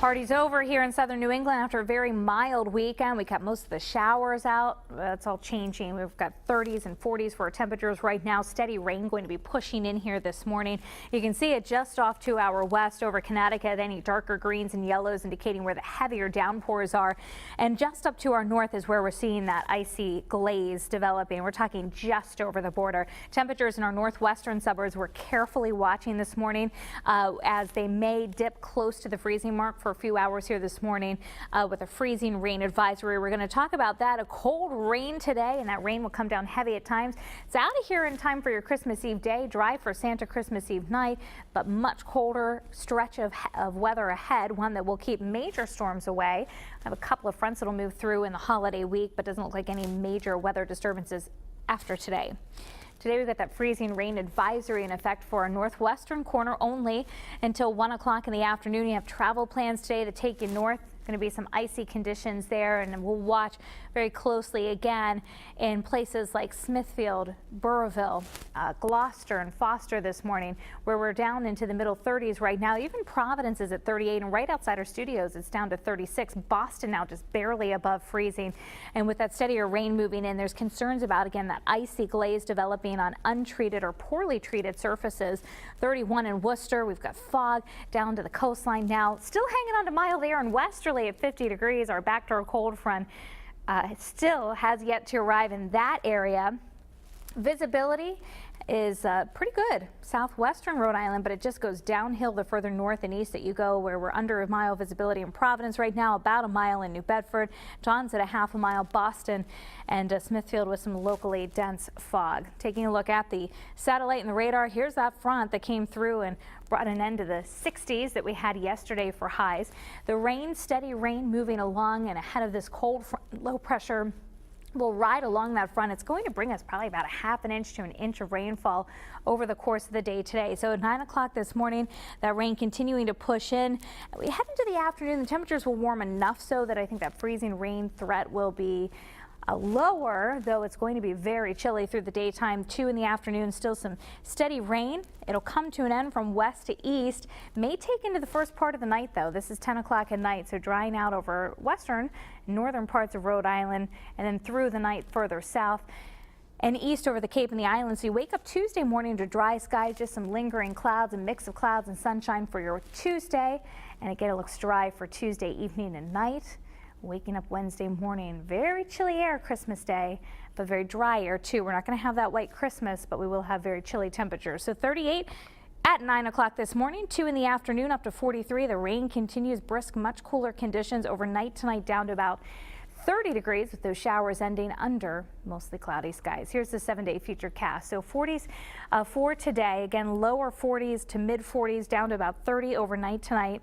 Party's over here in southern New England after a very mild weekend. We kept most of the showers out. That's all changing. We've got 30s and 40s for our temperatures right now. Steady rain going to be pushing in here this morning. You can see it just off to our west over Connecticut. Any darker greens and yellows indicating where the heavier downpours are. And just up to our north is where we're seeing that icy glaze developing. We're talking just over the border. Temperatures in our northwestern suburbs we're carefully watching this morning as they may dip close to the freezing mark for a few hours here this morning with a freezing rain advisory. We're going to talk about that. A cold rain today, and that rain will come down heavy at times. It's out of here in time for your Christmas Eve day. Dry for Santa Christmas Eve night, but much colder stretch of weather ahead, one that will keep major storms away. I have a couple of fronts that will move through in the holiday week, but doesn't look like any major weather disturbances after today. Today we've got that freezing rain advisory in effect for our northwestern corner only until 1 o'clock in the afternoon. You have travel plans today to take you north. Going to be some icy conditions there, and we'll watch very closely again in places like Smithfield, Burrillville, Gloucester and Foster this morning, where we're down into the middle 30s right now. Even Providence is at 38, and right outside our studios it's down to 36. Boston now just barely above freezing, and with that steadier rain moving in, there's concerns about again that icy glaze developing on untreated or poorly treated surfaces. 31 in Worcester. We've got fog down to the coastline now, still hanging on to mild air in Westerly at 50 degrees. Our backdoor cold front still has yet to arrive in that area. Visibility is pretty good southwestern Rhode Island, but it just goes downhill the further north and east that you go, where we're under a mile visibility in Providence right now, about a mile in New Bedford. John's at a half a mile, Boston and Smithfield with some locally dense fog. Taking a look at the satellite and the radar, here's that front that came through and brought an end to the 60s that we had yesterday for highs. The rain, steady rain moving along, and ahead of this cold front, low pressure will ride along that front. It's going to bring us probably about a half an inch to an inch of rainfall over the course of the day today. So at 9 o'clock this morning, that rain continuing to push in. We head into the afternoon. The temperatures will warm enough so that I think that freezing rain threat will be lower, though it's going to be very chilly through the daytime. 2 in the afternoon, still some steady rain. It'll come to an end from west to east. May take into the first part of the night, though. This is 10 o'clock at night, so drying out over western, northern parts of Rhode Island, and then through the night further south and east over the Cape and the islands. So you wake up Tuesday morning to dry skies, just some lingering clouds, a mix of clouds and sunshine for your Tuesday. And again, it looks dry for Tuesday evening and night. Waking up Wednesday morning, very chilly air Christmas Day, but very dry air too. We're not going to have that white Christmas, but we will have very chilly temperatures. So 38 at 9 o'clock this morning, 2 in the afternoon up to 43. The rain continues, brisk, much cooler conditions overnight tonight, down to about 30 degrees with those showers ending under mostly cloudy skies. Here's the 7-day future cast. So 40s for today, again lower 40s to mid 40s, down to about 30 overnight tonight.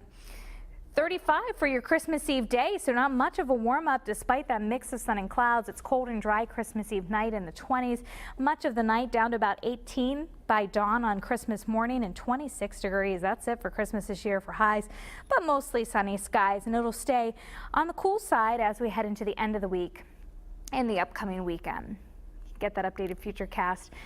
35 for your Christmas Eve day, so not much of a warm up despite that mix of sun and clouds. It's cold and dry Christmas Eve night in the 20s. Much of the night down to about 18 by dawn on Christmas morning, and 26 degrees. That's it for Christmas this year for highs, but mostly sunny skies, and it'll stay on the cool side as we head into the end of the week and the upcoming weekend. Get that updated future cast